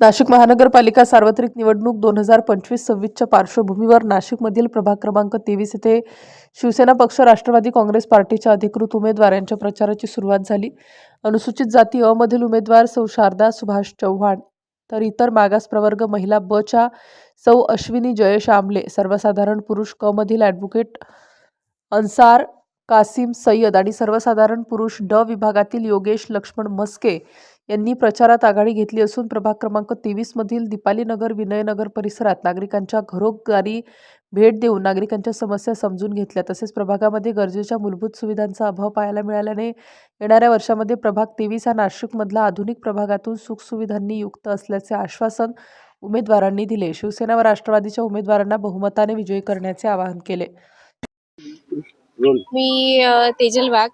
नाशिक महानगरपालिका सार्वत्रिक निवडणूक 2025-26च्या पार्श्वभूमीवर नाशिकमधील प्रभाग क्रमांक 23 येथे शिवसेना पक्ष, राष्ट्रवादी काँग्रेस पार्टीच्या अधिकृत उमेदवारांच्या प्रचाराची सुरुवात झाली. अनुसूचित जाती अ मधील उमेदवार सौ शारदा सुभाष चव्हाण, तर इतर मागास प्रवर्ग महिला ब च्या सौ अश्विनी जयेश आमले, सर्वसाधारण पुरुष क मधील ॲडव्होकेट अन्सार कासिम सय्यद आणि सर्वसाधारण पुरुष ड विभागातील योगेश लक्ष्मण मस्के यांनी प्रचारात आघाडी घेतली असून प्रभाग क्रमांक 23 मधील दीपालीनगर, विनयनगर परिसरात नागरिकांच्या घरोघरी भेट देऊन नागरिकांच्या समस्या समजून घेतल्या. तसेच प्रभागामध्ये गरजेच्या मूलभूत सुविधांचा अभाव पाहायला मिळाल्याने येणाऱ्या वर्षामध्ये प्रभाग 23 हा नाशिकमधला आधुनिक प्रभागातून सुखसुविधांनी युक्त असल्याचे आश्वासन उमेदवारांनी दिले. शिवसेना व राष्ट्रवादीच्या उमेदवारांना बहुमताने विजयी करण्याचे आवाहन केले. मी तेजल वाघ.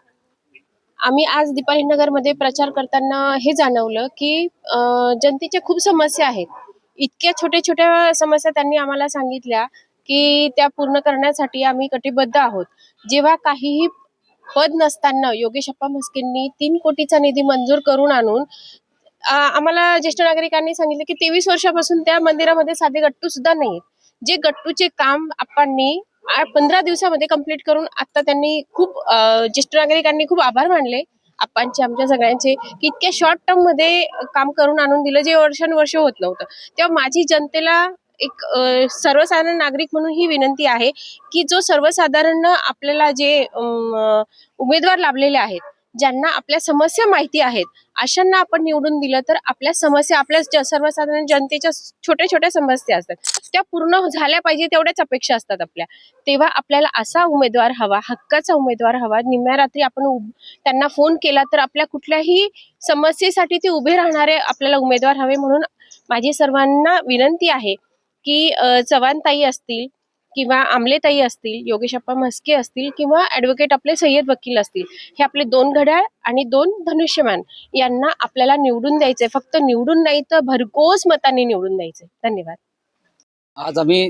आम्ही आज दीपालीनगरमध्ये प्रचार करताना हे जाणवलं की जनतेच्या खूप समस्या आहेत. इतक्या छोट्या छोट्या समस्या त्यांनी आम्हाला सांगितल्या की त्या पूर्ण करण्यासाठी आम्ही कटिबद्ध आहोत. जेव्हा काहीही पद नसताना योगेश अप्पा मस्केंनी 3 कोटीचा निधी मंजूर करून आणून आम्हाला ज्येष्ठ नागरिकांनी सांगितलं की 23 वर्षापासून त्या मंदिरामध्ये साधे गट्टू सुद्धा नाहीत. जे गट्टूचे काम आप्पांनी 15 दिवसामध्ये कंप्लीट करून आता त्यांनी खूप ज्येष्ठ नागरिकांनी खूप आभार मानले आप्पांचे, आमच्या सगळ्यांचे, की इतक्या शॉर्ट टर्म मध्ये काम करून आणून दिलं जे वर्षानुवर्ष होत नव्हतं. तेव्हा माझी जनतेला एक सर्वसाधारण नागरिक म्हणून ही विनंती आहे की जो सर्वसाधारण आपल्याला जे उमेदवार लाभलेले आहेत, ज्यांना आपल्या समस्या माहिती आहेत, अशांना आपण निवडून दिलं तर आपल्या समस्या, आपल्या सर्वसाधारण जनतेच्या छोट्या छोट्या समस्या असतात त्या पूर्ण झाल्या पाहिजे तेवढ्याच अपेक्षा असतात आपल्या. तेव्हा आपल्याला असा उमेदवार हवा, हक्काचा उमेदवार हवा. निम्म्या रात्री आपण त्यांना फोन केला तर आपल्या कुठल्याही समस्येसाठी ते उभे राहणारे आपल्याला उमेदवार हवे. म्हणून माझी सर्वांना विनंती आहे की चव्हाणताई असतील किंवा आमलेताई असतील, योगेश अप्पा मस्के असतील किंवा ॲडव्होकेट आपले सय्यद वकील असतील, हे आपले 2 घड्याळ आणि 2 धनुष्यमान यांना आपल्याला निवडून द्यायचंय. फक्त निवडून नाही तर भरघोस मतांनी निवडून द्यायचंय. धन्यवाद. आज आम्ही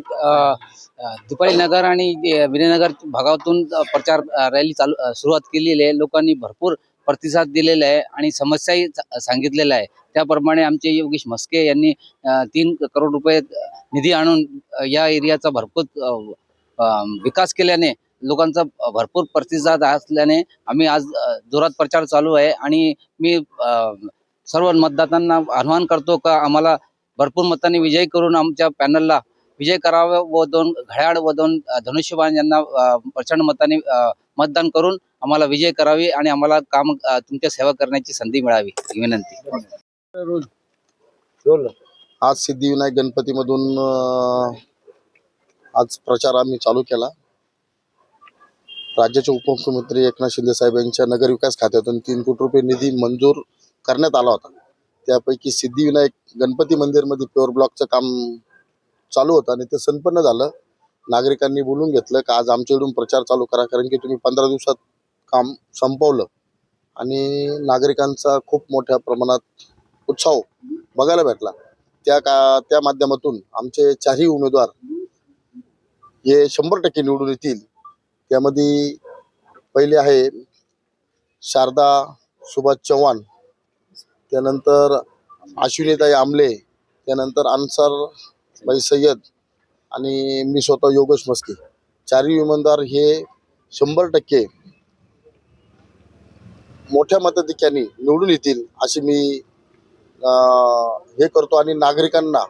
दीपालीनगर आणि विनयनगर भागातून प्रचार रॅली सुरुवात केलेली आहे. लोकांनी भरपूर प्रतिसाद दिलेला आहे आणि समस्याही सांगितलेल्या आहे. त्याप्रमाणे आमचे योगेश मस्के यांनी 3 करोड रुपये निधी आणून या एरियाचा भरपूर विकास केल्याने लोकांचा भरपूर प्रतिसाद असल्याने आम्ही आज जोरात प्रचार चालू आहे. आणि मी सर्व मतदारांना आवाहन करतो का आम्हाला भरपूर मतांनी विजयी करून आमच्या पॅनलला विजय करावा व 2 घड्याळ व 2 धनुष्यबाण यांना प्रचंड मतांनी मतदान करून आम्हाला विजय करावी आणि आम्हाला काम तुमच्या सेवा करण्याची संधी मिळावी ही विनंती. आज सिद्धिविनायक गणपतीमधून आज प्रचार आम्ही चालू केला. राज्याचे उपमुख्यमंत्री एकनाथ शिंदे साहेब यांच्या नगर विकास खात्यातून 3 कोटी रुपये निधी मंजूर करण्यात आला होता. त्यापैकी सिद्धिविनायक गणपती मंदिरमध्ये प्युअर ब्लॉकचं काम चालू होतं आणि ते संपन्न झालं. नागरिकांनी बोलून घेतलं की आज आमच्याकडून प्रचार चालू करा, कारण की तुम्ही 15 दिवसात काम संपवलं. आणि नागरिकांचा खूप मोठ्या प्रमाणात उत्साह बघायला भेटला. त्या माध्यमातून आमचे 4ही उमेदवार हे 100% निवडून येतील. त्यामध्ये पहिले आहे शारदा सुभाष चव्हाण, त्यानंतर अश्विनीताई आमले, त्यानंतर अन्सार सय्यद आणि मी स्वतः योगेश मस्के. 4ही उमेदवार हे 100% मोठ्या मताधिक्याने निवडून येतील अशी मी हे करतो. आणि नागरिकांना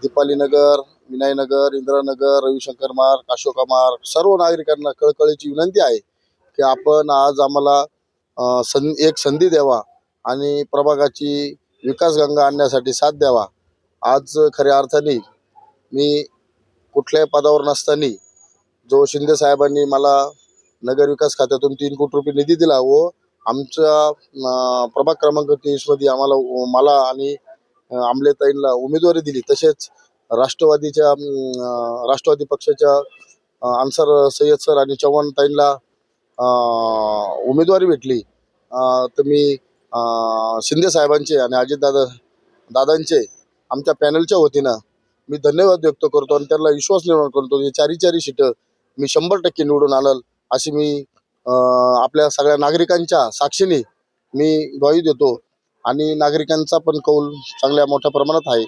दीपालीनगर, विनयनगर, इंद्रानगर, रविशंकर मार्ग, अशोका मार्ग सर्व नागरिकांना कळकळीची विनंती आहे की आपण आज आम्हाला एक संधी द्यावा आणि प्रभागाची विकासगंगा आणण्यासाठी साथ द्यावा. आज खऱ्या अर्थाने मी कुठल्याही पदावर नसताना जो शिंदे साहेबांनी मला नगर विकास खात्यातून 3 कोटी रुपये निधी दिला व आमच्या प्रभाग क्रमांक 23 मध्ये मला आणि आमलेताईंना उमेदवारी दिली. तसेच राष्ट्रवादी पक्षाच्या अन्सार सय्यद सर आणि चव्हाणताईंना उमेदवारी भेटली. तर मी शिंदे साहेबांचे आणि दादांचे आमच्या पॅनलच्या वतीनं मी धन्यवाद व्यक्त करतो आणि त्यांना विश्वास निर्माण करतो. हे 4ही सीटं मी 100% निवडून आणल अशी मी आपल्या सगळ्या नागरिकांच्या साक्षीने मी ग्वाही देतो. आणि नागरिकांचा पण कौल चांगल्या मोठ्या प्रमाणात आहे.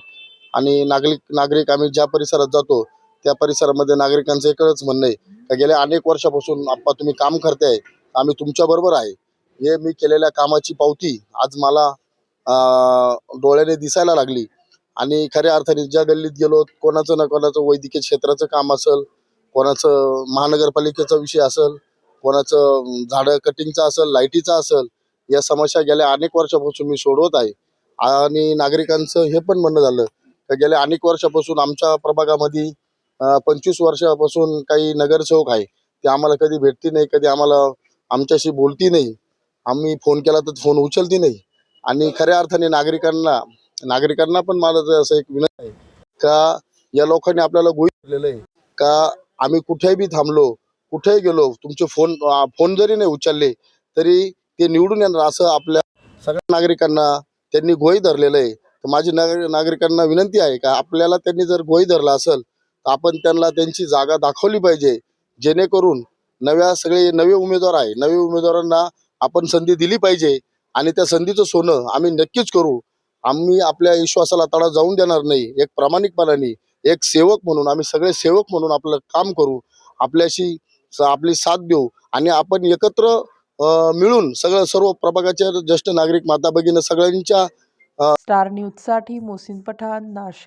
आणि नागरिक आम्ही ज्या परिसरात जातो त्या परिसरामध्ये नागरिकांचं एकच म्हणणं आहे का गेल्या अनेक वर्षापासून आप्पा तुम्ही काम करताय, आम्ही तुमच्या बरोबर आहे. हे मी केलेल्या कामाची पावती आज मला डोळ्याने दिसायला लागली. आणि खऱ्या अर्थाने ज्या गल्लीत गेलो, कोणाचं ना कोणाचं वैद्यकीय क्षेत्राचं काम असेल, कोणाचं महानगरपालिकेचा विषय असेल, कोणाचं झाडं कटिंगचा असेल, लाईटीचा असेल, या समस्या गेल्या अनेक वर्षापासून मी सोडवत आहे. आणि नागरिकांचं हे पण म्हणणं झालं का गेल्या अनेक वर्षापासून आमच्या प्रभागामध्ये 25 वर्षापासून काही नगरसेवक आहे, ते आम्हाला कधी भेटती नाही, कधी आमच्याशी बोलती नाही. आम्ही फोन केला तर फोन उचलती नाही. आणि खऱ्या अर्थाने नागरिकांना पण मला जर असं एक विनंती आहे का या लोकांनी आपल्याला गृहीत धरलेलं आहे का आम्ही कुठेही बी थांबलो, कुठेही गेलो, तुमचे फोन जरी नाही उचलले तरी ते निवडून येणार असं आपल्या सगळ्या नागरिकांना त्यांनी गृहीत धरलेलं आहे. तर माझी नागरिकांना विनंती आहे का आपल्याला त्यांनी जर गृहीत धरलं असेल तर आपण त्यांना त्यांची जागा दाखवली पाहिजे, जेणेकरून सगळे नवे उमेदवार आहे, नवे उमेदवारांना आपण संधी दिली पाहिजे. आणि त्या संधीचं सोनं आम्ही नक्कीच करू. आम्ही आपल्या विश्वासाला तडा जाऊन देणार नाही. एक प्रामाणिकपणाने एक सेवक म्हणून आम्ही सगळे सेवक म्हणून आपलं काम करू, आपली साथ देऊ आणि आपण एकत्र मिळून सर्व प्रभागाच्या ज्येष्ठ नागरिक माता भगिनी सगळ्यांच्या स्टार न्यूजसाठी मोहसिन पठाण, नाशिक.